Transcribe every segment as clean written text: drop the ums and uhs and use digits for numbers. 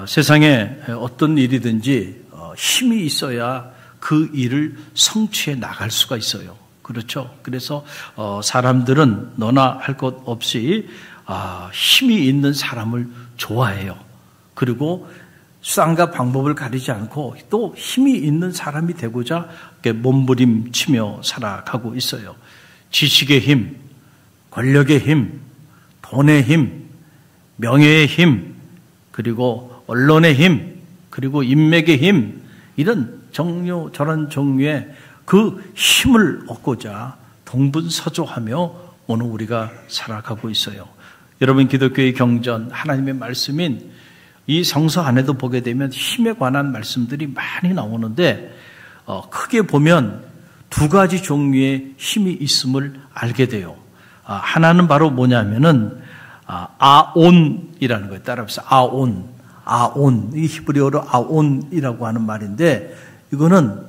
세상에 어떤 일이든지 힘이 있어야 그 일을 성취해 나갈 수가 있어요. 그렇죠? 그래서 사람들은 너나 할 것 없이 힘이 있는 사람을 좋아해요. 그리고 수단과 방법을 가리지 않고 또 힘이 있는 사람이 되고자 몸부림치며 살아가고 있어요. 지식의 힘, 권력의 힘, 돈의 힘, 명예의 힘, 그리고 언론의 힘, 그리고 인맥의 힘, 이런 저런 종류의 그 힘을 얻고자 동분서주하며 오늘 우리가 살아가고 있어요. 여러분, 기독교의 경전, 하나님의 말씀인 이 성서 안에도 보게 되면 힘에 관한 말씀들이 많이 나오는데 크게 보면 두 가지 종류의 힘이 있음을 알게 돼요. 하나는 바로 뭐냐면은 아온이라는 거예요. 따라합시다. 아온. 이 히브리어로 아온이라고 하는 말인데 이거는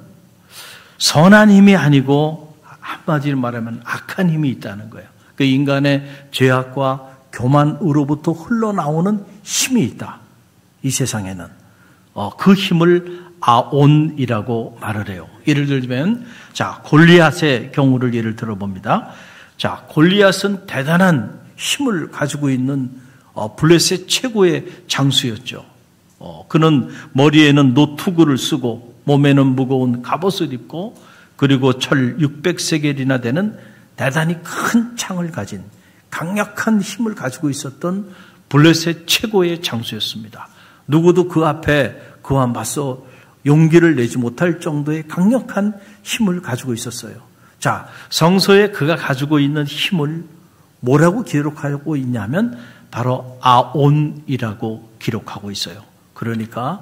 선한 힘이 아니고 한마디로 말하면 악한 힘이 있다는 거예요. 그 인간의 죄악과 교만으로부터 흘러나오는 힘이 있다. 이 세상에는. 그 힘을 아온이라고 말을 해요. 예를 들면, 골리앗의 경우를 예를 들어봅니다. 골리앗은 대단한 힘을 가지고 있는 블레셋 최고의 장수였죠. 그는 머리에는 노투구를 쓰고 몸에는 무거운 갑옷을 입고 그리고 철 600세겔이나 되는 대단히 큰 창을 가진 강력한 힘을 가지고 있었던 블레셋 최고의 장수였습니다. 누구도 그 앞에 그와 맞서 용기를 내지 못할 정도의 강력한 힘을 가지고 있었어요. 성서에 그가 가지고 있는 힘을 뭐라고 기록하고 있냐면 바로 아온이라고 기록하고 있어요. 그러니까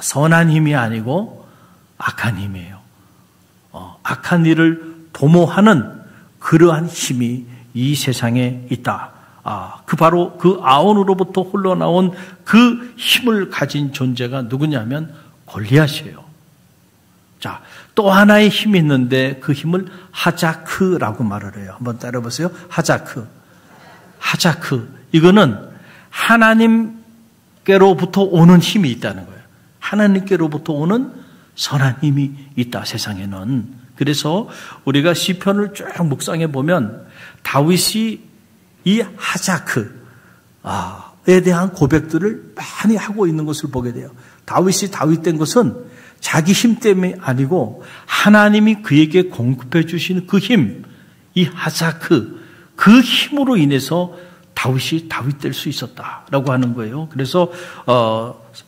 선한 힘이 아니고 악한 힘이에요. 악한 일을 도모하는 그러한 힘이 이 세상에 있다. 바로 그 아온으로부터 흘러나온 그 힘을 가진 존재가 누구냐면 골리앗이에요. 또 하나의 힘이 있는데 그 힘을 하자크라고 말을 해요. 한번 따라해보세요. 하자크. 이거는 하나님께로부터 오는 힘이 있다는 거예요. 하나님께로부터 오는 선한 힘이 있다, 세상에는. 그래서 우리가 시편을 쭉 묵상해 보면 다윗이 이 하자크에 대한 고백들을 많이 하고 있는 것을 보게 돼요. 다윗이 다윗된 것은 자기 힘 때문이 아니고 하나님이 그에게 공급해 주시는 그 힘, 이 하자크, 그 힘으로 인해서 다윗이 다윗될 수 있었다라고 하는 거예요. 그래서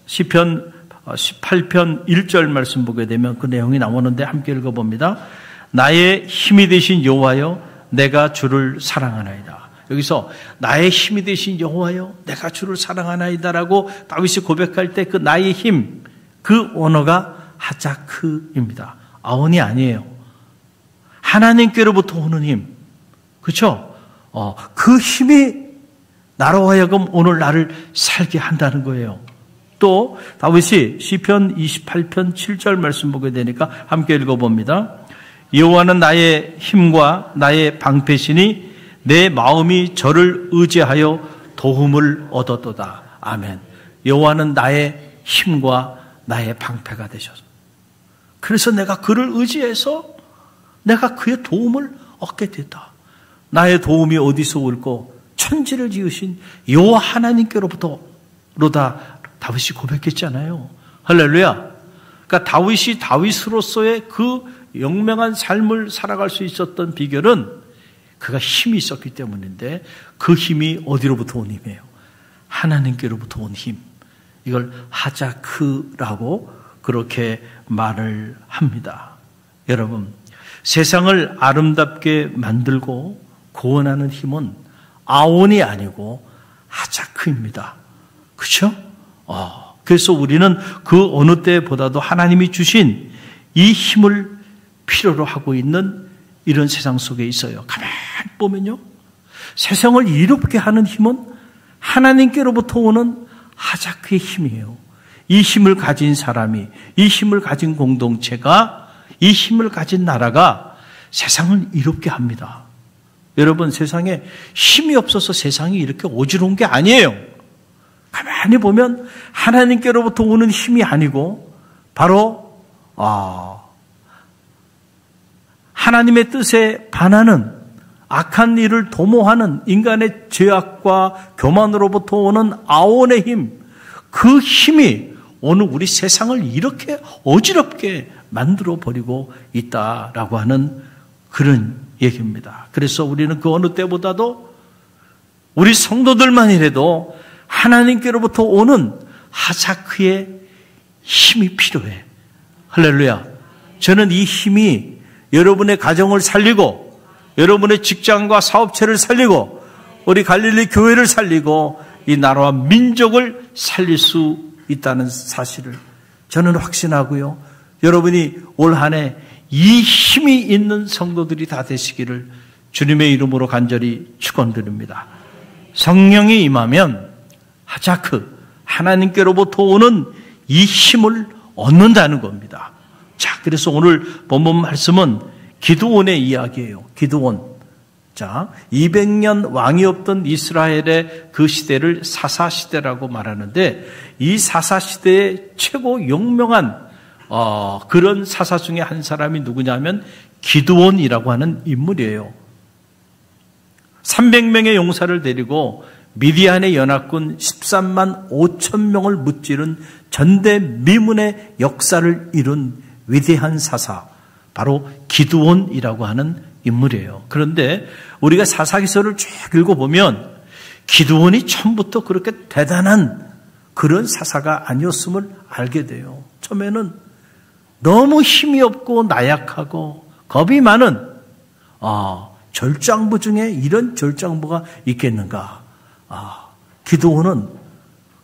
시편 18편 1절 말씀 보게 되면 그 내용이 나오는데 함께 읽어봅니다. 나의 힘이 되신 여호와여, 내가 주를 사랑하나이다. 여기서 나의 힘이 되신 여호와여, 내가 주를 사랑하나이다라고 다윗이 고백할 때 그 나의 힘, 그 언어가 하자크입니다. 아온이 아니에요. 하나님께로부터 오는 힘. 그렇죠? 그 힘이 나로 하여금 오늘 나를 살게 한다는 거예요. 또 다윗이 시편 28편 7절 말씀 보게 되니까 함께 읽어봅니다. 여호와는 나의 힘과 나의 방패시니 내 마음이 저를 의지하여 도움을 얻었도다. 아멘. 여호와는 나의 힘과 나의 방패가 되셔서 그래서 내가 그를 의지해서 내가 그의 도움을 얻게 됐다. 나의 도움이 어디서 올고 천지를 지으신 여호와 하나님께로부터로다. 다윗이 고백했잖아요. 할렐루야. 그러니까 다윗이 다윗으로서의 그 영명한 삶을 살아갈 수 있었던 비결은 그가 힘이 있었기 때문인데 그 힘이 어디로부터 온 힘이에요? 하나님께로부터 온 힘. 이걸 하자크라고 그렇게 말을 합니다. 여러분, 세상을 아름답게 만들고 구원하는 힘은 아온이 아니고 하자크입니다. 그렇죠? 그래서 우리는 그 어느 때보다도 하나님이 주신 이 힘을 필요로 하고 있는 이런 세상 속에 있어요. 가만히 보면요. 세상을 이롭게 하는 힘은 하나님께로부터 오는 하자크의 힘이에요. 이 힘을 가진 사람이, 이 힘을 가진 공동체가, 이 힘을 가진 나라가 세상을 이롭게 합니다. 여러분, 세상에 힘이 없어서 세상이 이렇게 어지러운 게 아니에요. 가만히 보면 하나님께로부터 오는 힘이 아니고 바로 하나님의 뜻에 반하는 악한 일을 도모하는 인간의 죄악과 교만으로부터 오는 아온의 힘, 그 힘이 오늘 우리 세상을 이렇게 어지럽게 만들어 버리고 있다라고 하는 그런 얘기입니다. 그래서 우리는 그 어느 때보다도 우리 성도들만이라도 하나님께로부터 오는 하사크의 힘이 필요해. 할렐루야. 저는 이 힘이 여러분의 가정을 살리고 여러분의 직장과 사업체를 살리고 우리 갈릴리 교회를 살리고 이 나라와 민족을 살릴 수 있다는 사실을 저는 확신하고요. 여러분이 올 한 해 이 힘이 있는 성도들이 다 되시기를 주님의 이름으로 간절히 축원드립니다. 성령이 임하면 하자크, 하나님께로부터 오는 이 힘을 얻는다는 겁니다. 자, 그래서 오늘 본문 말씀은 기드온의 이야기예요. 기드온. 자, 200년 왕이 없던 이스라엘의 그 시대를 사사시대라고 말하는데 이 사사시대의 최고 용명한 그런 사사 중에 한 사람이 누구냐면 기드온이라고 하는 인물이에요. 300명의 용사를 데리고 미디안의 연합군 13만 5천 명을 무찌른 전대미문의 역사를 이룬 위대한 사사, 바로 기드온이라고 하는 인물이에요. 그런데 우리가 사사기서를 쭉 읽어보면 기드온이 처음부터 그렇게 대단한 그런 사사가 아니었음을 알게 돼요. 처음에는 너무 힘이 없고 나약하고 겁이 많은 절장부 중에 이런 절장부가 있겠는가. 기드온은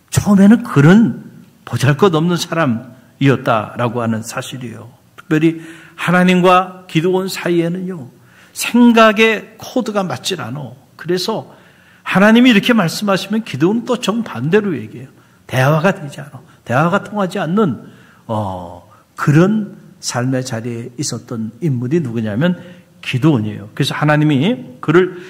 처음에는 그런 보잘것없는 사람이었다라고 하는 사실이에요. 특별히 하나님과 기드온 사이에는요, 생각의 코드가 맞질 않아. 그래서 하나님이 이렇게 말씀하시면 기드온은 또 정반대로 얘기해요. 대화가 되지 않아. 대화가 통하지 않는 그런 삶의 자리에 있었던 인물이 누구냐면 기드온이에요. 그래서 하나님이 그를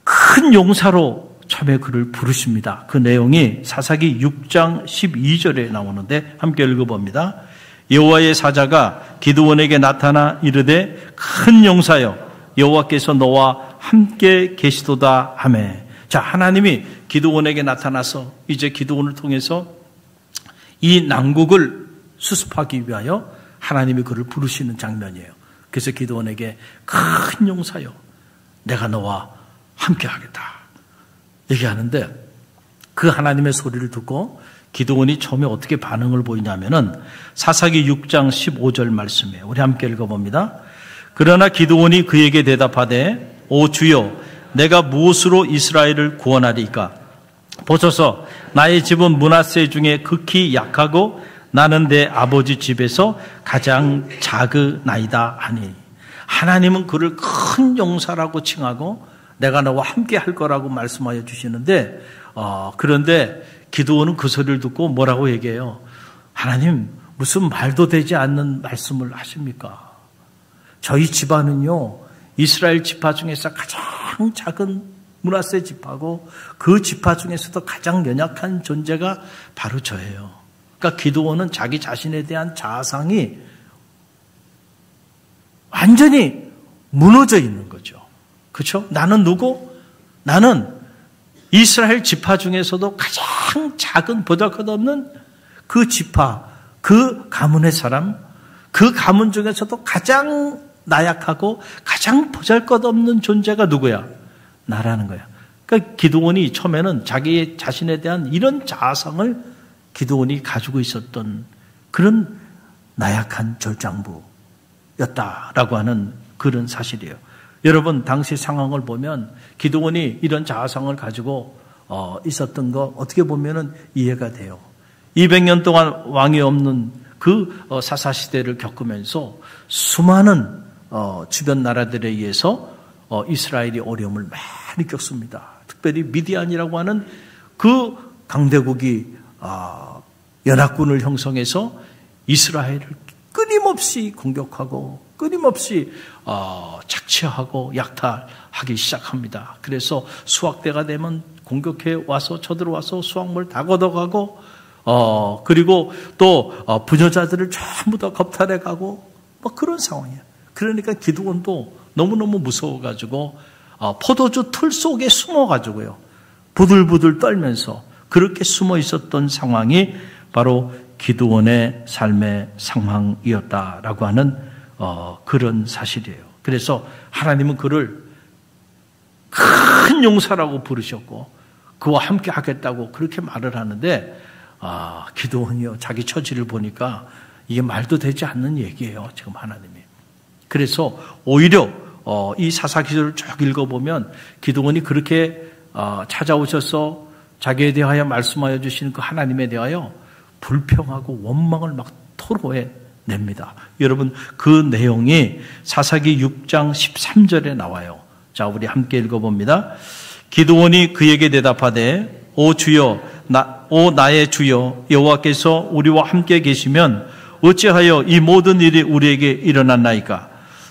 큰 용사로 처음에 그를 부르십니다. 그 내용이 사사기 6장 12절에 나오는데 함께 읽어봅니다. 여호와의 사자가 기드온에게 나타나 이르되 큰 용사여 여호와께서 너와 함께 계시도다 하매. 자, 하나님이 기드온에게 나타나서 이제 기드온을 통해서 이 난국을 수습하기 위하여 하나님이 그를 부르시는 장면이에요. 그래서 기드온에게 큰 용사여 내가 너와 함께 하겠다 얘기하는데 그 하나님의 소리를 듣고 기드온이 처음에 어떻게 반응을 보이냐면은 사사기 6장 15절 말씀이에요. 우리 함께 읽어봅니다. 그러나 기드온이 그에게 대답하되 오 주여 내가 무엇으로 이스라엘을 구원하리까? 보소서 나의 집은 므낫세 중에 극히 약하고 나는 내 아버지 집에서 가장 작으나이다 하니. 하나님은 그를 큰 용사라고 칭하고 내가 너와 함께 할 거라고 말씀하여 주시는데 그런데 기드온은 그 소리를 듣고 뭐라고 얘기해요? 하나님 무슨 말도 되지 않는 말씀을 하십니까? 저희 집안은요 이스라엘 지파 중에서 가장 작은 므낫세 지파고 그 지파 중에서도 가장 연약한 존재가 바로 저예요. 그러니까 기드온은 자기 자신에 대한 자아상이 완전히 무너져 있는 거죠. 그렇죠? 나는 누구? 나는 이스라엘 지파 중에서도 가장 작은 보잘것없는 그 지파, 그 가문의 사람, 그 가문 중에서도 가장 나약하고 가장 보잘것없는 존재가 누구야? 나라는 거야. 그러니까 기드온이 처음에는 자기 자신에 대한 이런 자아상을 기드온이 가지고 있었던 그런 나약한 절장부였다라고 하는 그런 사실이에요. 여러분 당시 상황을 보면 기드온이 이런 자아상을 가지고 있었던 거 어떻게 보면은 이해가 돼요. 200년 동안 왕이 없는 그 사사시대를 겪으면서 수많은 주변 나라들에 의해서 이스라엘이 어려움을 많이 겪습니다. 특별히 미디안이라고 하는 그 강대국이 연합군을 형성해서 이스라엘을 끊임없이 공격하고 끊임없이 착취하고 약탈하기 시작합니다. 그래서 수확대가 되면 공격해 와서 쳐들어와서 수확물 다 걷어가고 그리고 또 부녀자들을 전부 다 겁탈해가고 뭐 그런 상황이에요. 그러니까 기드온도 너무너무 무서워가지고 포도주 틀 속에 숨어가지고요. 부들부들 떨면서 그렇게 숨어 있었던 상황이 바로 기드온의 삶의 상황이었다라고 하는 그런 사실이에요. 그래서 하나님은 그를 큰 용사라고 부르셨고 그와 함께 하겠다고 그렇게 말을 하는데 기드온이요 자기 처지를 보니까 이게 말도 되지 않는 얘기예요. 지금 하나님이. 그래서 오히려 이 사사기서를 쭉 읽어보면 기드온이 그렇게 찾아오셔서 자기에 대하여 말씀하여 주시는 그 하나님에 대하여 불평하고 원망을 막 토로해 냅니다. 여러분 그 내용이 사사기 6장 13절에 나와요. 자, 우리 함께 읽어봅니다. 기드온이 그에게 대답하되 오 주여 오 나의 주여 여호와께서 우리와 함께 계시면 어찌하여 이 모든 일이 우리에게 일어났나이까?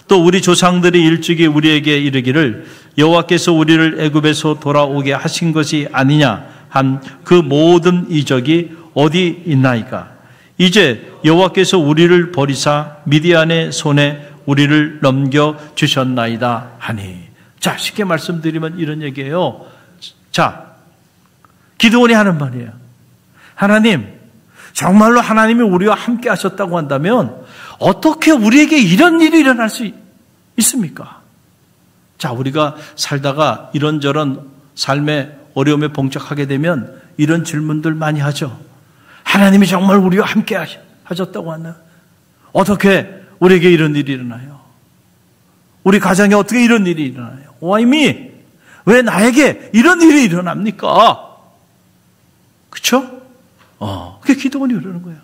또 우리 조상들이 일찍이 우리에게 이르기를 여호와께서 우리를 애굽에서 돌아오게 하신 것이 아니냐 한 그 모든 이적이 어디 있나이까? 이제 여호와께서 우리를 버리사 미디안의 손에 우리를 넘겨 주셨나이다 하니. 자, 쉽게 말씀드리면 이런 얘기예요. 자, 기드온이 하는 말이에요. 하나님, 정말로 하나님이 우리와 함께 하셨다고 한다면 어떻게 우리에게 이런 일이 일어날 수 있습니까? 자, 우리가 살다가 이런저런 삶의 어려움에 봉착하게 되면 이런 질문들 많이 하죠. 하나님이 정말 우리와 함께 하셨다고 하나? 어떻게 우리에게 이런 일이 일어나요? 우리 가정에 어떻게 이런 일이 일어나요? Why me? 왜 나에게 이런 일이 일어납니까? 그렇죠? 그게 기도원이 그러는 거예요.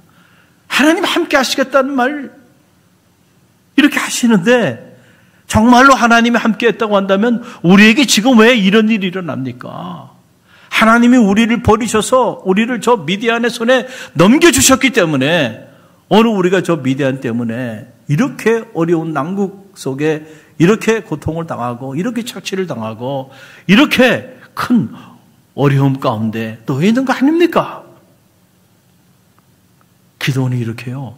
하나님 함께 하시겠다는 말 이렇게 하시는데 정말로 하나님이 함께 했다고 한다면 우리에게 지금 왜 이런 일이 일어납니까? 하나님이 우리를 버리셔서 우리를 저 미디안의 손에 넘겨주셨기 때문에 오늘 우리가 저 미디안 때문에 이렇게 어려운 난국 속에 이렇게 고통을 당하고 이렇게 착취를 당하고 이렇게 큰 어려움 가운데 놓여 있는 거 아닙니까? 기도원이 이렇게요.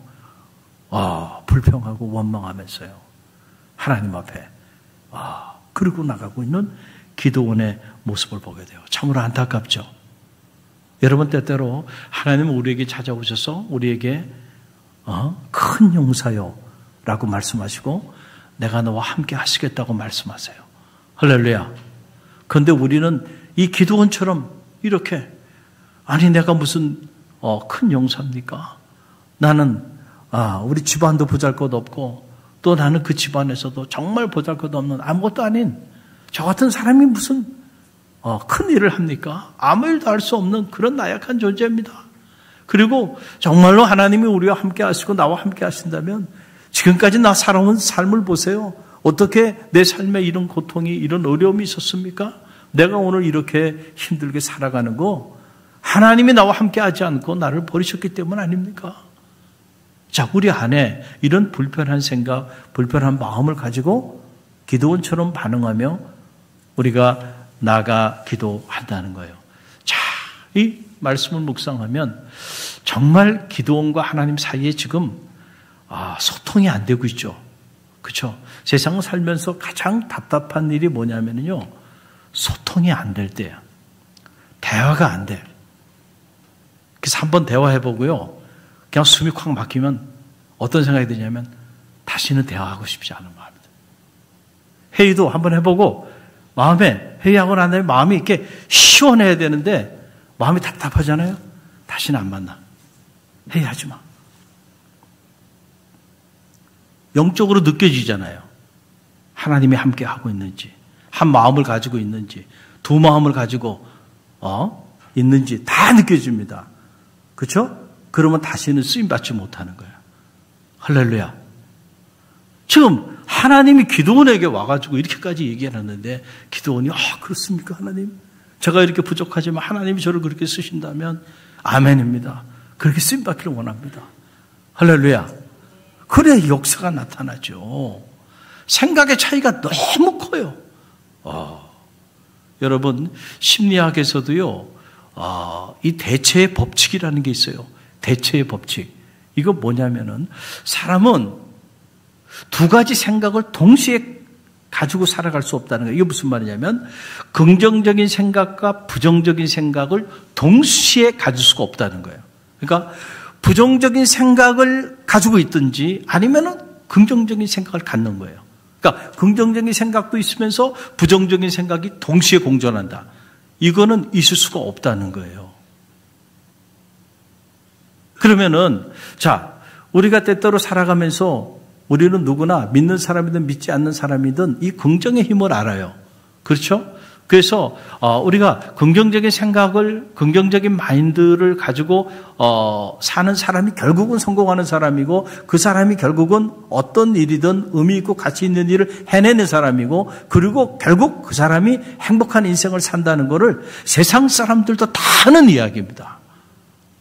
불평하고 원망하면서요. 하나님 앞에 그러고 나가고 있는 기도원의 모습을 보게 돼요. 참으로 안타깝죠. 여러분 때때로 하나님은 우리에게 찾아오셔서 우리에게 큰 용사요 라고 말씀하시고 내가 너와 함께 하시겠다고 말씀하세요. 할렐루야. 그런데 우리는 이 기도원처럼 이렇게 아니 내가 무슨 큰 용사입니까? 나는 우리 집안도 보잘것 없고 또 나는 그 집안에서도 정말 보잘것 없는 아무것도 아닌 저 같은 사람이 무슨 큰 일을 합니까? 아무 일도 할 수 없는 그런 나약한 존재입니다. 그리고 정말로 하나님이 우리와 함께 하시고 나와 함께 하신다면 지금까지 나 살아온 삶을 보세요. 어떻게 내 삶에 이런 고통이 이런 어려움이 있었습니까? 내가 오늘 이렇게 힘들게 살아가는 거 하나님이 나와 함께 하지 않고 나를 버리셨기 때문 아닙니까? 자, 우리 안에 이런 불편한 생각, 불편한 마음을 가지고 기도원처럼 반응하며 우리가 나아가 기도한다는 거예요. 자, 이 말씀을 묵상하면 정말 기도원과 하나님 사이에 지금 소통이 안 되고 있죠. 그렇죠? 세상을 살면서 가장 답답한 일이 뭐냐면요. 소통이 안 될 때야. 대화가 안 돼. 그래서 한번 대화해보고요. 그냥 숨이 콱 막히면 어떤 생각이 드냐면 다시는 대화하고 싶지 않은 마음이다. 회의도 한번 해보고 마음에 회의하고 난 다음에 마음이 이렇게 시원해야 되는데 마음이 답답하잖아요. 다시는 안 만나. 회의하지 마. 영적으로 느껴지잖아요. 하나님이 함께 하고 있는지, 한 마음을 가지고 있는지, 두 마음을 가지고 있는지 다 느껴집니다. 그렇죠? 그러면 다시는 쓰임받지 못하는 거예요. 할렐루야. 지금 하나님이 기도원에게 와가지고 이렇게까지 얘기해놨는데 기도원이 그렇습니까 하나님? 제가 이렇게 부족하지만 하나님이 저를 그렇게 쓰신다면 아멘입니다. 그렇게 쓰임받기를 원합니다. 할렐루야. 그래야 역사가 나타나죠. 생각의 차이가 너무 커요. 여러분, 심리학에서도요, 이 대체의 법칙이라는 게 있어요. 대체의 법칙. 이거 뭐냐면은, 사람은 두 가지 생각을 동시에 가지고 살아갈 수 없다는 거예요. 이게 무슨 말이냐면, 긍정적인 생각과 부정적인 생각을 동시에 가질 수가 없다는 거예요. 그러니까, 부정적인 생각을 가지고 있든지 아니면은 긍정적인 생각을 갖는 거예요. 그러니까 긍정적인 생각도 있으면서 부정적인 생각이 동시에 공존한다. 이거는 있을 수가 없다는 거예요. 그러면은 자, 우리가 때때로 살아가면서 우리는 누구나 믿는 사람이든 믿지 않는 사람이든 이 긍정의 힘을 알아요. 그렇죠? 그래서 우리가 긍정적인 생각을, 긍정적인 마인드를 가지고 사는 사람이 결국은 성공하는 사람이고, 그 사람이 결국은 어떤 일이든 의미 있고 가치 있는 일을 해내는 사람이고, 그리고 결국 그 사람이 행복한 인생을 산다는 것을 세상 사람들도 다 하는 이야기입니다.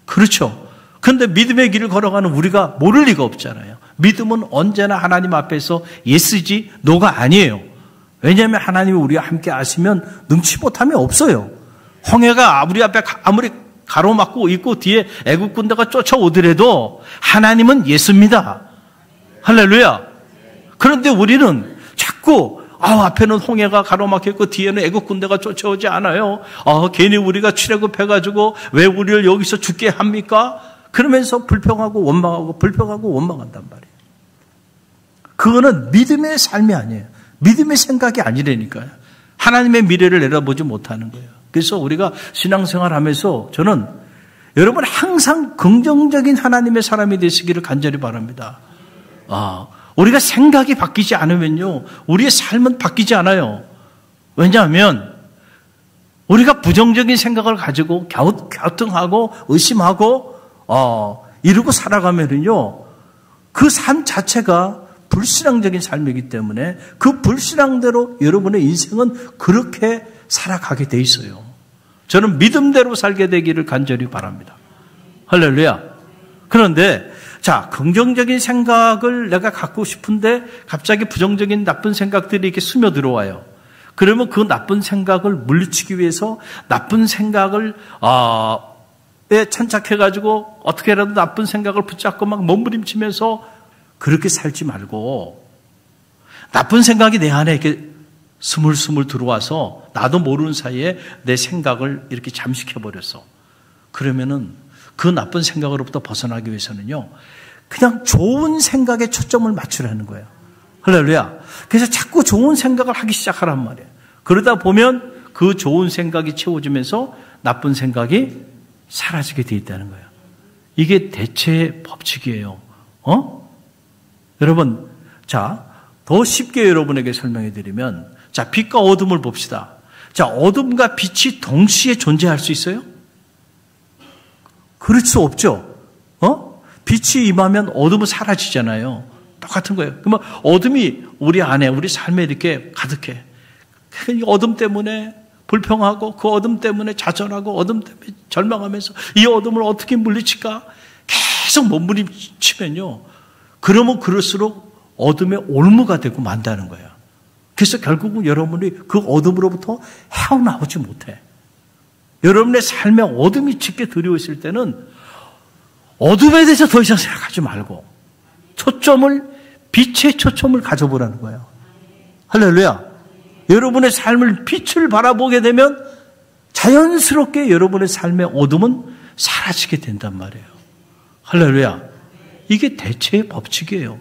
그렇죠? 그런데 믿음의 길을 걸어가는 우리가 모를 리가 없잖아요. 믿음은 언제나 하나님 앞에서 예스지 노가 아니에요. 왜냐하면 하나님이 우리와 함께 하시면 능치 못함이 없어요. 홍해가 우리 앞에 아무리 가로막고 있고 뒤에 애국 군대가 쫓아오더라도 하나님은 예수입니다. 할렐루야. 그런데 우리는 자꾸 앞에는 홍해가 가로막혀 있고 뒤에는 애국 군대가 쫓아오지 않아요. 괜히 우리가 출애굽해가지고 왜 우리를 여기서 죽게 합니까? 그러면서 불평하고 원망하고 불평하고 원망한단 말이에요. 그거는 믿음의 삶이 아니에요. 믿음의 생각이 아니라니까요. 하나님의 미래를 내다보지 못하는 거예요. 그래서 우리가 신앙생활하면서 저는 여러분 항상 긍정적인 하나님의 사람이 되시기를 간절히 바랍니다. 우리가 생각이 바뀌지 않으면요, 우리의 삶은 바뀌지 않아요. 왜냐하면 우리가 부정적인 생각을 가지고 갸우뚱하고 의심하고 이러고 살아가면은요, 그 삶 자체가 불신앙적인 삶이기 때문에 그 불신앙대로 여러분의 인생은 그렇게 살아가게 돼 있어요. 저는 믿음대로 살게 되기를 간절히 바랍니다. 할렐루야. 그런데 자, 긍정적인 생각을 내가 갖고 싶은데 갑자기 부정적인 나쁜 생각들이 이렇게 스며들어와요. 그러면 그 나쁜 생각을 물리치기 위해서 나쁜 생각을 찬착해가지고 어떻게라도 나쁜 생각을 붙잡고 막 몸부림치면서 그렇게 살지 말고, 나쁜 생각이 내 안에 이렇게 스물스물 들어와서 나도 모르는 사이에 내 생각을 이렇게 잠식해버렸어. 그러면은 그 나쁜 생각으로부터 벗어나기 위해서는요, 그냥 좋은 생각에 초점을 맞추라는 거예요. 할렐루야. 그래서 자꾸 좋은 생각을 하기 시작하란 말이에요. 그러다 보면 그 좋은 생각이 채워지면서 나쁜 생각이 사라지게 돼 있다는 거예요. 이게 대체의 법칙이에요. 여러분, 자, 더 쉽게 여러분에게 설명해 드리면, 자, 빛과 어둠을 봅시다. 자, 어둠과 빛이 동시에 존재할 수 있어요? 그럴 수 없죠. 빛이 임하면 어둠은 사라지잖아요. 똑같은 거예요. 그러면 어둠이 우리 안에, 우리 삶에 이렇게 가득해. 이 어둠 때문에 불평하고, 그 어둠 때문에 좌절하고, 어둠 때문에 절망하면서 이 어둠을 어떻게 물리칠까? 계속 몸부림치면요, 그러면 그럴수록 어둠의 올무가 되고 만다는 거예요. 그래서 결국은 여러분이 그 어둠으로부터 헤어나오지 못해. 여러분의 삶에 어둠이 짙게 들여있을 때는 어둠에 대해서 더 이상 생각하지 말고 빛의 초점을 가져보라는 거예요. 할렐루야. 여러분의 삶을 빛을 바라보게 되면 자연스럽게 여러분의 삶의 어둠은 사라지게 된단 말이에요. 할렐루야. 이게 대체의 법칙이에요.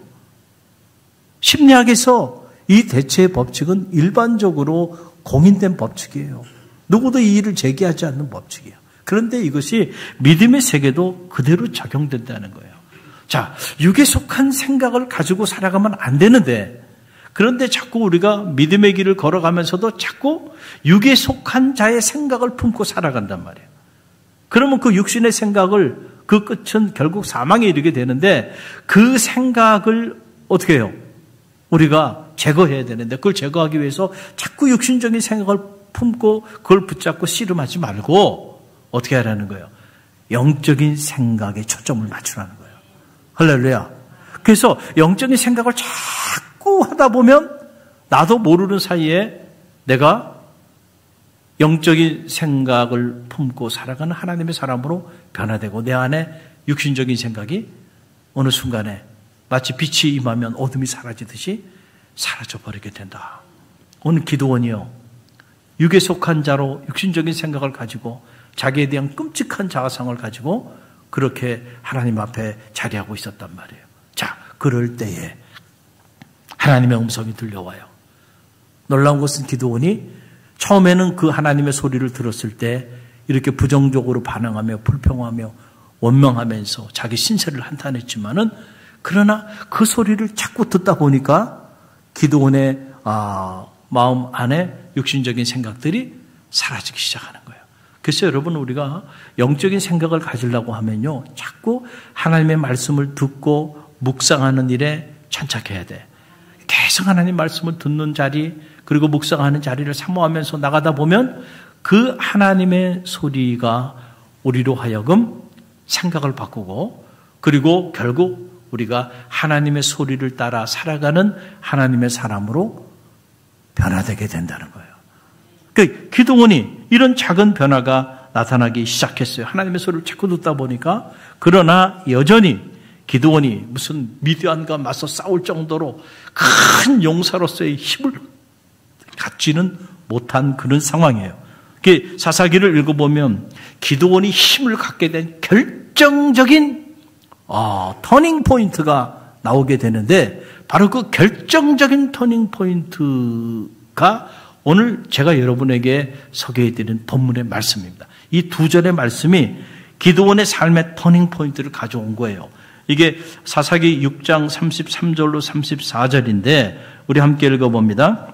심리학에서 이 대체의 법칙은 일반적으로 공인된 법칙이에요. 누구도 이 일을 제기하지 않는 법칙이에요. 그런데 이것이 믿음의 세계도 그대로 적용된다는 거예요. 자, 육에 속한 생각을 가지고 살아가면 안 되는데, 그런데 자꾸 우리가 믿음의 길을 걸어가면서도 자꾸 육에 속한 자의 생각을 품고 살아간단 말이에요. 그러면 그 육신의 생각을, 그 끝은 결국 사망에 이르게 되는데, 그 생각을 어떻게 해요? 우리가 제거해야 되는데, 그걸 제거하기 위해서 자꾸 육신적인 생각을 품고 그걸 붙잡고 씨름하지 말고 어떻게 하라는 거예요? 영적인 생각에 초점을 맞추라는 거예요. 할렐루야. 그래서 영적인 생각을 자꾸 하다 보면 나도 모르는 사이에 내가 영적인 생각을 품고 살아가는 하나님의 사람으로 변화되고 내 안에 육신적인 생각이 어느 순간에 마치 빛이 임하면 어둠이 사라지듯이 사라져버리게 된다. 오늘 기드온이요, 육에 속한 자로 육신적인 생각을 가지고 자기에 대한 끔찍한 자아상을 가지고 그렇게 하나님 앞에 자리하고 있었단 말이에요. 자, 그럴 때에 하나님의 음성이 들려와요. 놀라운 것은 기드온이 처음에는 그 하나님의 소리를 들었을 때 이렇게 부정적으로 반응하며 불평하며 원망하면서 자기 신세를 한탄했지만은, 그러나 그 소리를 자꾸 듣다 보니까 기드온의 마음 안에 육신적인 생각들이 사라지기 시작하는 거예요. 그래서 여러분, 우리가 영적인 생각을 가지려고 하면요, 자꾸 하나님의 말씀을 듣고 묵상하는 일에 천착해야 돼. 계속 하나님 말씀을 듣는 자리, 그리고 묵상하는 자리를 사모하면서 나가다 보면 그 하나님의 소리가 우리로 하여금 생각을 바꾸고, 그리고 결국 우리가 하나님의 소리를 따라 살아가는 하나님의 사람으로 변화되게 된다는 거예요. 그 기드온이 이런 작은 변화가 나타나기 시작했어요. 하나님의 소리를 자꾸 듣다 보니까. 그러나 여전히 기드온이 무슨 미디안과 맞서 싸울 정도로 큰 용사로서의 힘을 갖지는 못한 그런 상황이에요. 사사기를 읽어보면 기드온이 힘을 갖게 된 결정적인 터닝 포인트가 나오게 되는데, 바로 그 결정적인 터닝 포인트가 오늘 제가 여러분에게 소개해드린 본문의 말씀입니다. 이 두 절의 말씀이 기드온의 삶의 터닝 포인트를 가져온 거예요. 이게 사사기 6장 33절로 34절인데 우리 함께 읽어봅니다.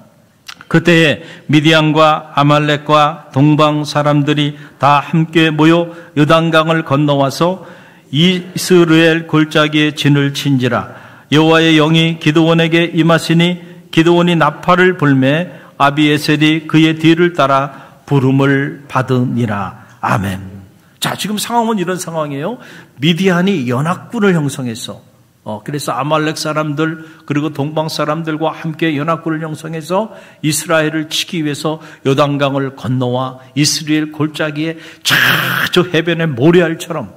그때에 미디안과 아말렉과 동방 사람들이 다 함께 모여 요단강을 건너와서 이스라엘 골짜기에 진을 친지라. 여호와의 영이 기드온에게 임하시니 기드온이 나팔을 불매 아비에셀이 그의 뒤를 따라 부름을 받으니라. 아멘. 자, 지금 상황은 이런 상황이에요. 미디안이 연합군을 형성했어. 그래서 아말렉 사람들 그리고 동방 사람들과 함께 연합군을 형성해서 이스라엘을 치기 위해서 요단강을 건너와 이스라엘 골짜기에 저 해변의 모래알처럼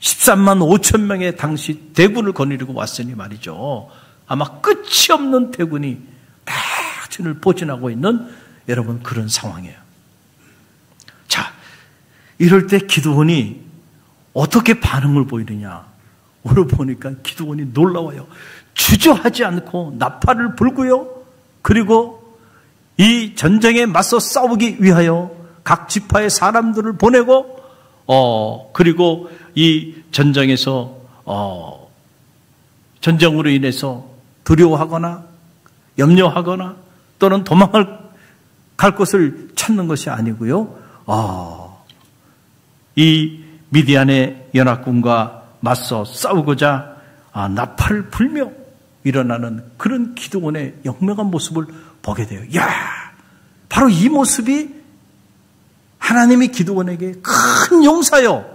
13만 5천 명의 당시 대군을 거느리고 왔으니 말이죠. 아마 끝이 없는 대군이 다 진을 포진하고 있는 여러분 그런 상황이에요. 자, 이럴 때 기드온이 어떻게 반응을 보이느냐? 오늘 보니까 기드온이 놀라워요. 주저하지 않고 나팔을 불고요. 그리고 이 전쟁에 맞서 싸우기 위하여 각 지파의 사람들을 보내고 그리고 이 전쟁에서 전쟁으로 인해서 두려워하거나 염려하거나 또는 도망을 갈 곳을 찾는 것이 아니고요. 이 미디안의 연합군과 맞서 싸우고자 나팔을 불며 일어나는 그런 기드온의 영명한 모습을 보게 돼요. 야, 바로 이 모습이 하나님이 기드온에게 큰 용사요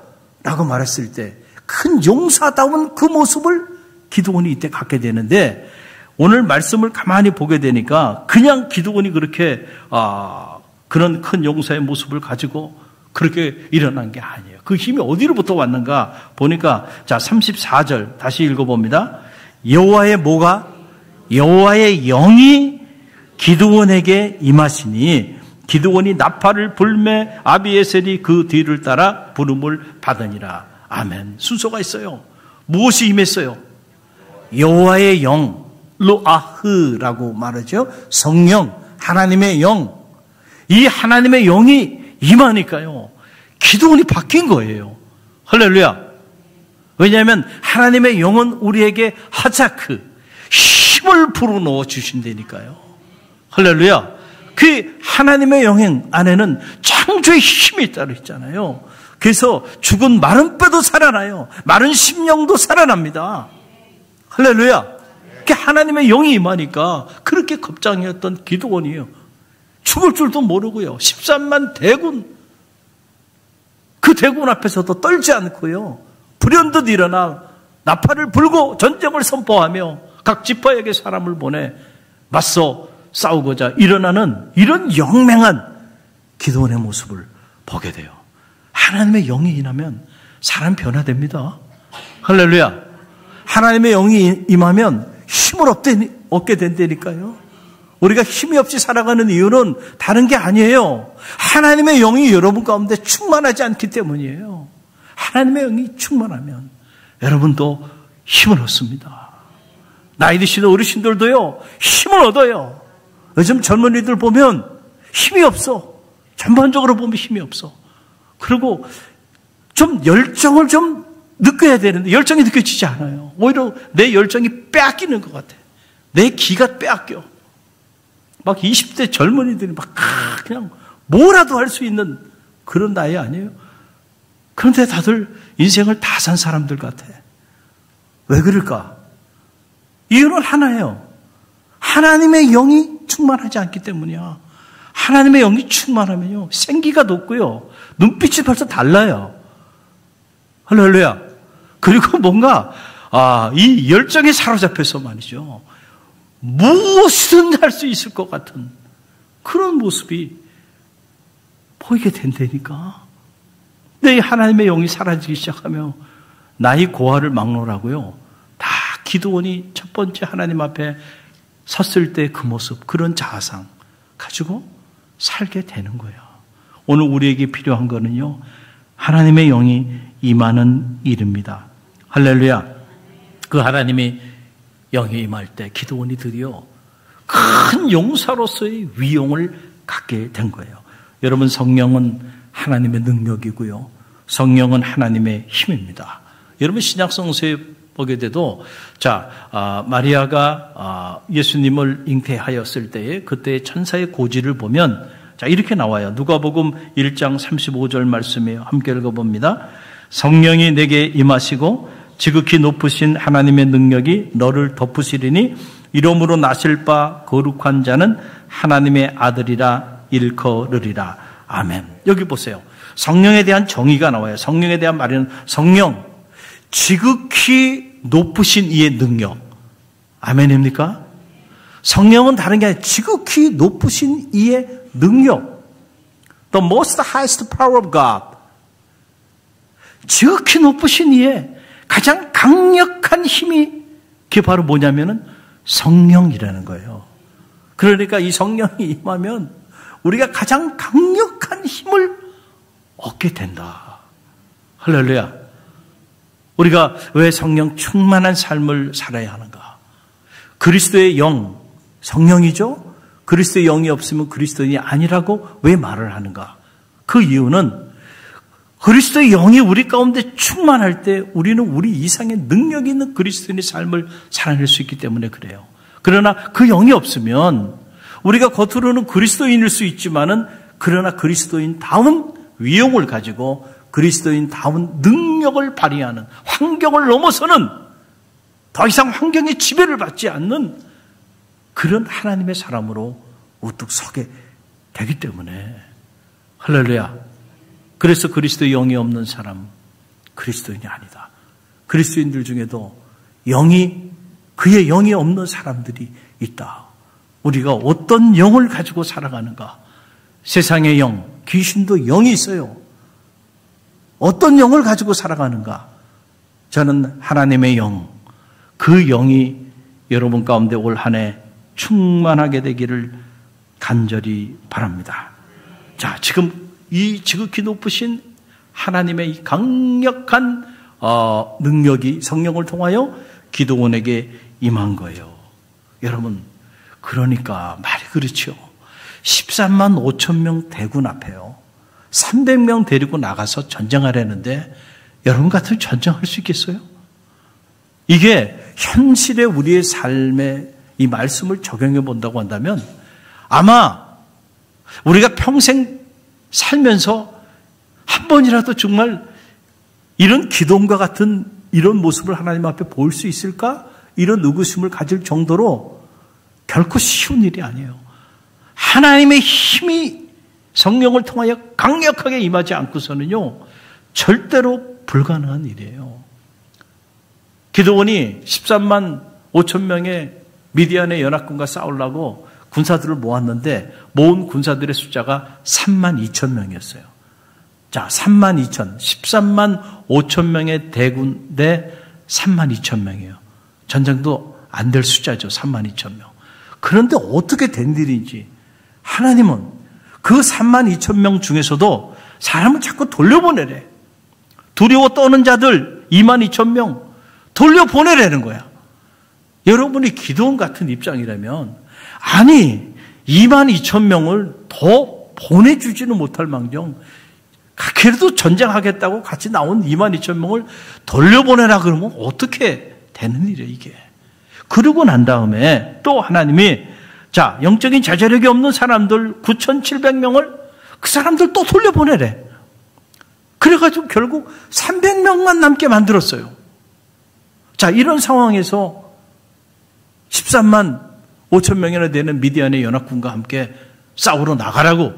라고 말했을 때 큰 용사다운 그 모습을 기드온이 이때 갖게 되는데, 오늘 말씀을 가만히 보게 되니까 그냥 기드온이 그렇게 그런 큰 용사의 모습을 가지고 그렇게 일어난 게 아니에요. 그 힘이 어디로부터 왔는가 보니까, 자, 34절 다시 읽어봅니다. 여호와의 뭐가? 여호와의 영이 기드온에게 임하시니 기드온이 나팔을 불매 아비에셀이 그 뒤를 따라 부름을 받으니라. 아멘. 순서가 있어요. 무엇이 임했어요? 여호와의 영, 루아흐라고 말하죠. 성령, 하나님의 영. 이 하나님의 영이 임하니까요, 기드온이 바뀐 거예요. 할렐루야. 왜냐하면 하나님의 영은 우리에게 하자크, 힘을 불어넣어 주신다니까요. 할렐루야. 그 하나님의 영행 안에는 창조의 힘이 따로 있잖아요. 그래서 죽은 마른 뼈도 살아나요. 마른 심령도 살아납니다. 할렐루야. 그 하나님의 영이 임하니까 그렇게 겁장이었던 기드온이에요. 죽을 줄도 모르고요. 13만 대군, 그 대군 앞에서도 떨지 않고요, 불현듯 일어나 나팔을 불고 전쟁을 선포하며 각 지파에게 사람을 보내 맞서 싸우고자 일어나는 이런 영맹한 기도원의 모습을 보게 돼요. 하나님의 영이 임하면 사람 변화됩니다. 할렐루야. 하나님의 영이 임하면 힘을 얻게 된다니까요. 우리가 힘이 없이 살아가는 이유는 다른 게 아니에요. 하나님의 영이 여러분 가운데 충만하지 않기 때문이에요. 하나님의 영이 충만하면 여러분도 힘을 얻습니다. 나이 드신 어르신들도요, 힘을 얻어요. 요즘 젊은이들 보면 힘이 없어. 전반적으로 보면 힘이 없어. 그리고 좀 열정을 좀 느껴야 되는데 열정이 느껴지지 않아요. 오히려 내 열정이 빼앗기는 것 같아. 내 기가 빼앗겨. 막 20대 젊은이들이 막 그냥 뭐라도 할 수 있는 그런 나이 아니에요? 그런데 다들 인생을 다 산 사람들 같아. 왜 그럴까? 이유는 하나예요. 하나님의 영이 충만하지 않기 때문이야. 하나님의 영이 충만하면요, 생기가 돋고요, 눈빛이 벌써 달라요. 할렐루야. 그리고 뭔가 이 열정에 사로잡혀서 말이죠, 무엇이든 할 수 있을 것 같은 그런 모습이 보이게 된다니까. 근데 하나님의 영이 사라지기 시작하며 나의 고아를 막론하고요, 다 기도원이 첫 번째 하나님 앞에 섰을 때 그 모습, 그런 자아상 가지고 살게 되는 거예요. 오늘 우리에게 필요한 거는요, 하나님의 영이 임하는 일입니다. 할렐루야. 그 하나님의 영이 임할 때 기도원이 드디어 큰 용사로서의 위용을 갖게 된 거예요. 여러분, 성령은 하나님의 능력이고요, 성령은 하나님의 힘입니다. 여러분, 신약성서에 보게 돼도, 마리아가 예수님을 잉태하였을 때에 그때의 천사의 고지를 보면, 이렇게 나와요. 누가복음 1장 35절 말씀이에요. 함께 읽어봅니다. 성령이 내게 임하시고 지극히 높으신 하나님의 능력이 너를 덮으시리니 이름으로 나실 바 거룩한 자는 하나님의 아들이라 일컬으리라. 아멘. 여기 보세요. 성령에 대한 정의가 나와요. 성령에 대한 말은 성령, 지극히 높으신 이의 능력. 아멘입니까? 성령은 다른 게 아니라 지극히 높으신 이의 능력. The most highest power of God. 지극히 높으신 이의 가장 강력한 힘이 그게 바로 뭐냐면은 성령이라는 거예요. 그러니까 이 성령이 임하면 우리가 가장 강력한 힘을 얻게 된다. 할렐루야. 우리가 왜 성령 충만한 삶을 살아야 하는가? 그리스도의 영, 성령이죠? 그리스도의 영이 없으면 그리스도인이 아니라고 왜 말을 하는가? 그 이유는 그리스도의 영이 우리 가운데 충만할 때 우리는 우리 이상의 능력이 있는 그리스도인의 삶을 살아낼 수 있기 때문에 그래요. 그러나 그 영이 없으면 우리가 겉으로는 그리스도인일 수 있지만은, 그러나 그리스도인다운 위용을 가지고 그리스도인다운 능력을 발휘하는, 환경을 넘어서는, 더 이상 환경의 지배를 받지 않는 그런 하나님의 사람으로 우뚝 서게 되기 때문에. 할렐루야. 그래서 그리스도의 영이 없는 사람, 그리스도인이 아니다. 그리스도인들 중에도 그의 영이 없는 사람들이 있다. 우리가 어떤 영을 가지고 살아가는가? 세상의 영, 귀신도 영이 있어요. 어떤 영을 가지고 살아가는가? 저는 하나님의 영, 그 영이 여러분 가운데 올 한 해 충만하게 되기를 간절히 바랍니다. 자, 지금 이 지극히 높으신 하나님의 이 강력한 능력이 성령을 통하여 기도원에게 임한 거예요. 여러분, 그러니까 말이 그렇죠. 13만 5천 명 대군 앞에요, 300명 데리고 나가서 전쟁하려는데 여러분 같으면 전쟁할 수 있겠어요? 이게 현실의 우리의 삶에 이 말씀을 적용해 본다고 한다면 아마 우리가 평생 살면서 한 번이라도 정말 이런 기도원과 같은 이런 모습을 하나님 앞에 볼 수 있을까? 이런 의구심을 가질 정도로 결코 쉬운 일이 아니에요. 하나님의 힘이 성령을 통하여 강력하게 임하지 않고서는요, 절대로 불가능한 일이에요. 기도원이 13만 5천 명의 미디안의 연합군과 싸우려고 군사들을 모았는데 모은 군사들의 숫자가 32,000명이었어요. 자, 32,000, 13만 5천 명의 대군 대 32,000명이에요. 전쟁도 안 될 숫자죠. 32,000명. 그런데 어떻게 된 일인지 하나님은 그 32,000명 중에서도 사람을 자꾸 돌려보내래. 두려워 떠는 자들 22,000명 돌려보내라는 거야. 여러분이 기도원 같은 입장이라면 아니 22,000명을 더 보내주지는 못할 망정 그래도 전쟁하겠다고 같이 나온 22,000명을 돌려보내라 그러면 어떻게 되는 일이에요 이게. 그러고 난 다음에 또 하나님이 자 영적인 자제력이 없는 사람들 9,700명을 그 사람들 또 돌려보내래. 그래가지고 결국 300명만 남게 만들었어요. 자 이런 상황에서 13만 5천 명이나 되는 미디안의 연합군과 함께 싸우러 나가라고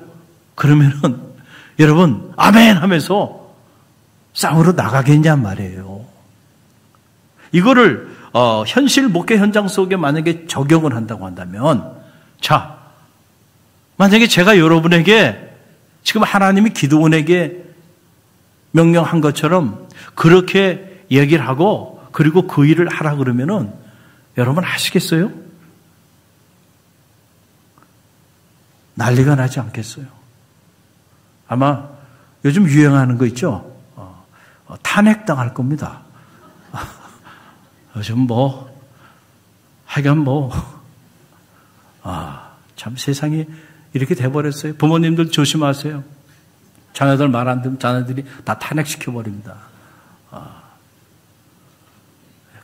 그러면은 여러분 아멘 하면서 싸우러 나가겠냔 말이에요. 이거를 현실 목회 현장 속에 만약에 적용을 한다고 한다면 자 만약에 제가 여러분에게 지금 하나님이 기드온에게 명령한 것처럼 그렇게 얘기를 하고 그리고 그 일을 하라 그러면은 여러분 하시겠어요? 난리가 나지 않겠어요? 아마 요즘 유행하는 거 있죠? 탄핵당할 겁니다. 요즘 하여간 참 세상이 이렇게 돼버렸어요. 부모님들 조심하세요. 자녀들 말 안 듣면 자녀들이 다 탄핵시켜버립니다.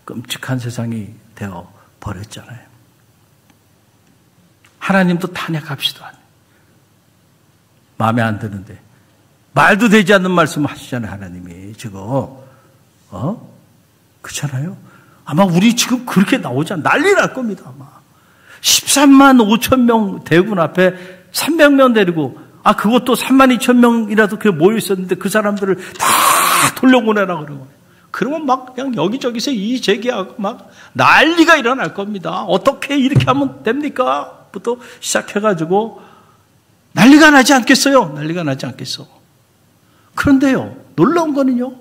끔찍한 세상이 되어 버렸잖아요. 하나님도 탄핵합시다. 마음에 안 드는데. 말도 되지 않는 말씀 하시잖아요, 하나님이. 지금. 그렇잖아요? 아마 우리 지금 그렇게 나오지 않아. 난리 날 겁니다, 아마. 13만 5천 명 대군 앞에 300명 데리고, 그것도 3만 2천 명이라도 그게 모여 있었는데 그 사람들을 다 돌려보내라 그러고. 그러면 막 그냥 여기저기서 이의 제기하고 막 난리가 일어날 겁니다. 어떻게 이렇게 하면 됩니까? 부터 시작해가지고 난리가 나지 않겠어요? 난리가 나지 않겠어. 그런데요, 놀라운 거는요,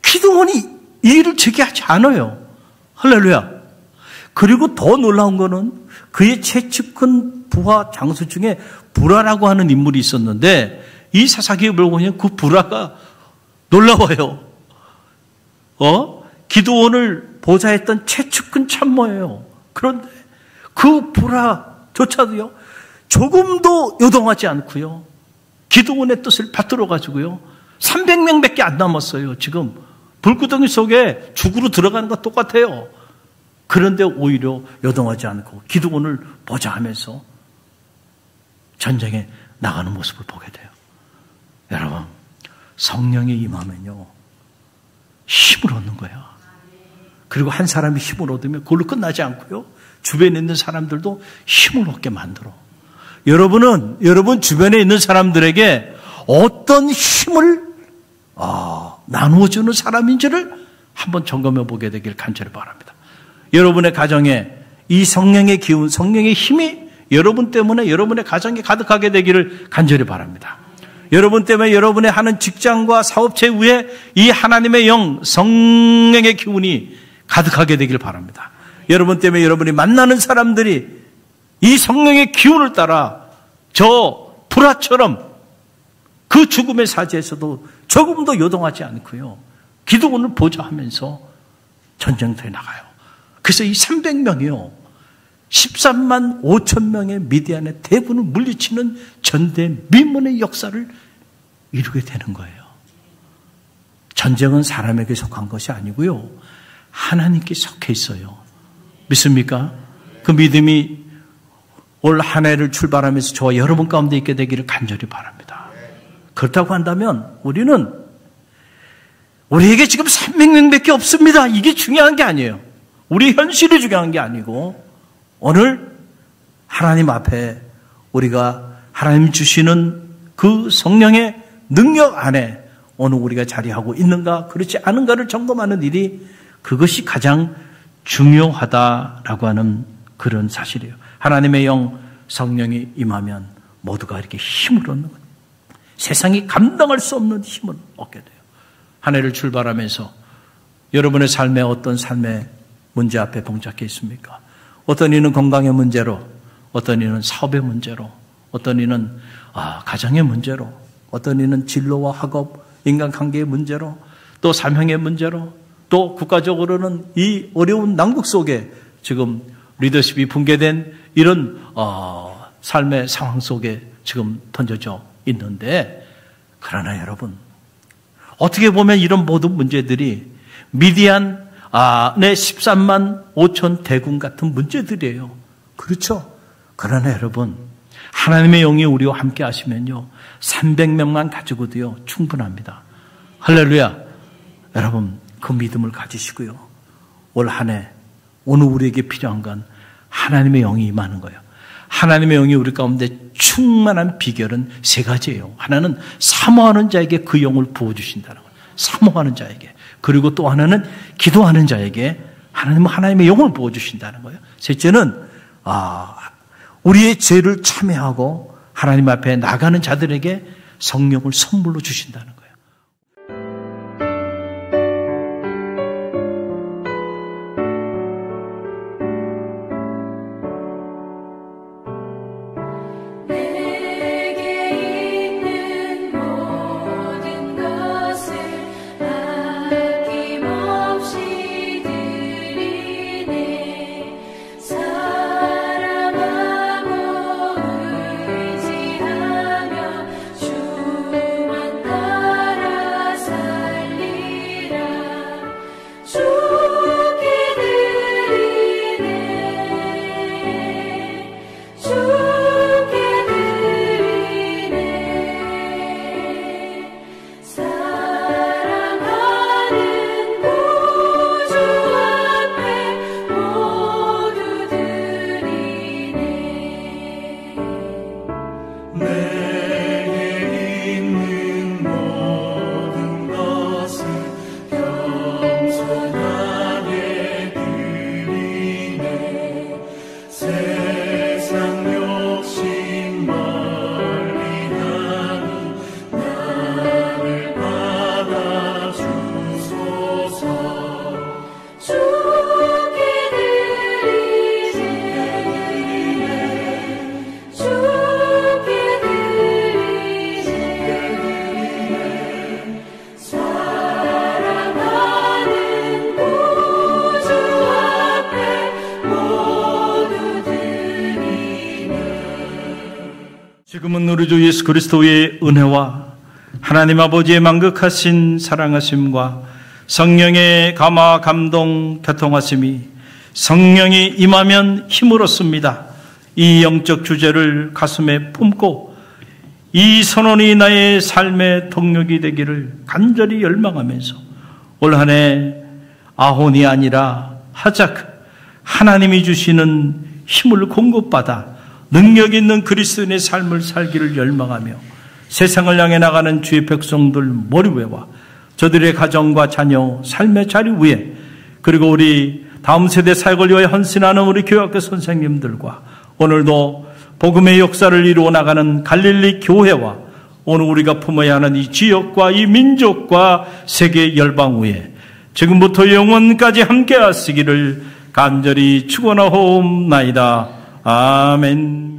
기드온이 이 일을 제기하지 않아요. 할렐루야. 그리고 더 놀라운 거는 그의 최측근 부하 장수 중에 부라라고 하는 인물이 있었는데 이 사사기에 보면 그 부라가 놀라워요. 기드온을 보좌했던 최측근 참모예요. 그런데 그 부라조차도요, 조금도 요동하지 않고요, 기드온의 뜻을 받들어 가지고요, 300명밖에 안 남았어요. 지금 불구덩이 속에 죽으로 들어가는 것 똑같아요. 그런데 오히려 요동하지 않고 기드온을 보좌하면서 전쟁에 나가는 모습을 보게 돼요. 여러분, 성령이 임하면요, 힘을 얻는 거야. 그리고 한 사람이 힘을 얻으면 그걸로 끝나지 않고요, 주변에 있는 사람들도 힘을 얻게 만들어. 여러분은 여러분 주변에 있는 사람들에게 어떤 힘을 나누어주는 사람인지를 한번 점검해 보게 되길 간절히 바랍니다. 여러분의 가정에 이 성령의 기운, 성령의 힘이 여러분 때문에 여러분의 가정에 가득하게 되기를 간절히 바랍니다. 여러분 때문에 여러분의 하는 직장과 사업체 위에 이 하나님의 영, 성령의 기운이 가득하게 되길 바랍니다. 여러분 때문에 여러분이 만나는 사람들이 이 성령의 기운을 따라 저 불화처럼 그 죽음의 사지에서도 조금도 요동하지 않고요, 기도원을 보좌하면서 전쟁터에 나가요. 그래서 이 300명이요, 13만 5천 명의 미디안의 대군을 물리치는 전대미문의 역사를 이루게 되는 거예요. 전쟁은 사람에게 속한 것이 아니고요, 하나님께 속해 있어요. 믿습니까? 그 믿음이 올 한 해를 출발하면서 저와 여러분 가운데 있게 되기를 간절히 바랍니다. 그렇다고 한다면 우리에게 지금 300명밖에 없습니다, 이게 중요한 게 아니에요. 우리 현실이 중요한 게 아니고 오늘 하나님 앞에 우리가 하나님 주시는 그 성령의 능력 안에 오늘 우리가 자리하고 있는가 그렇지 않은가를 점검하는 일이, 그것이 가장 중요하다라고 하는 그런 사실이에요. 하나님의 영, 성령이 임하면 모두가 이렇게 힘을 얻는 거예요. 세상이 감당할 수 없는 힘을 얻게 돼요. 한 해를 출발하면서 여러분의 삶에 어떤 삶의 문제 앞에 봉착해 있습니까? 어떤 이는 건강의 문제로, 어떤 이는 사업의 문제로, 어떤 이는 가정의 문제로, 어떤 이는 진로와 학업, 인간관계의 문제로, 또 사명의 문제로, 또 국가적으로는 이 어려운 난국 속에 지금 리더십이 붕괴된 이런 삶의 상황 속에 지금 던져져 있는데, 그러나 여러분, 어떻게 보면 이런 모든 문제들이 미디안의 13만 5천 대군 같은 문제들이에요. 그렇죠? 그러나 여러분, 하나님의 영이 우리와 함께 하시면요, 300명만 가지고도요 충분합니다. 할렐루야. 여러분, 그 믿음을 가지시고요, 올 한 해 오늘 우리에게 필요한 건 하나님의 영이 임하는 거예요. 하나님의 영이 우리 가운데 충만한 비결은 세 가지예요. 하나는 사모하는 자에게 그 영을 부어주신다는 거예요. 사모하는 자에게. 그리고 또 하나는 기도하는 자에게 하나님의 영을 부어주신다는 거예요. 셋째는 우리의 죄를 참회하고 하나님 앞에 나가는 자들에게 성령을 선물로 주신다는 거예요. 지금은 우리 주 예수 그리스도의 은혜와 하나님 아버지의 만극하신 사랑하심과 성령의 감화 감동 교통하심이 성령이 임하면 힘을 얻습니다. 이 영적 주제를 가슴에 품고 이 선언이 나의 삶의 동력이 되기를 간절히 열망하면서 올 한 해 아혼이 아니라 하자크, 하나님이 주시는 힘을 공급받아 능력 있는 그리스도인의 삶을 살기를 열망하며 세상을 향해 나가는 주의 백성들 머리 위와 저들의 가정과 자녀, 삶의 자리 위에, 그리고 우리 다음 세대 사역을 위하여 헌신하는 우리 교회학교 선생님들과 오늘도 복음의 역사를 이루어 나가는 갈릴리 교회와 오늘 우리가 품어야 하는 이 지역과 이 민족과 세계 열방 위에 지금부터 영원까지 함께 하시기를 간절히 축원하옵나이다. 아멘.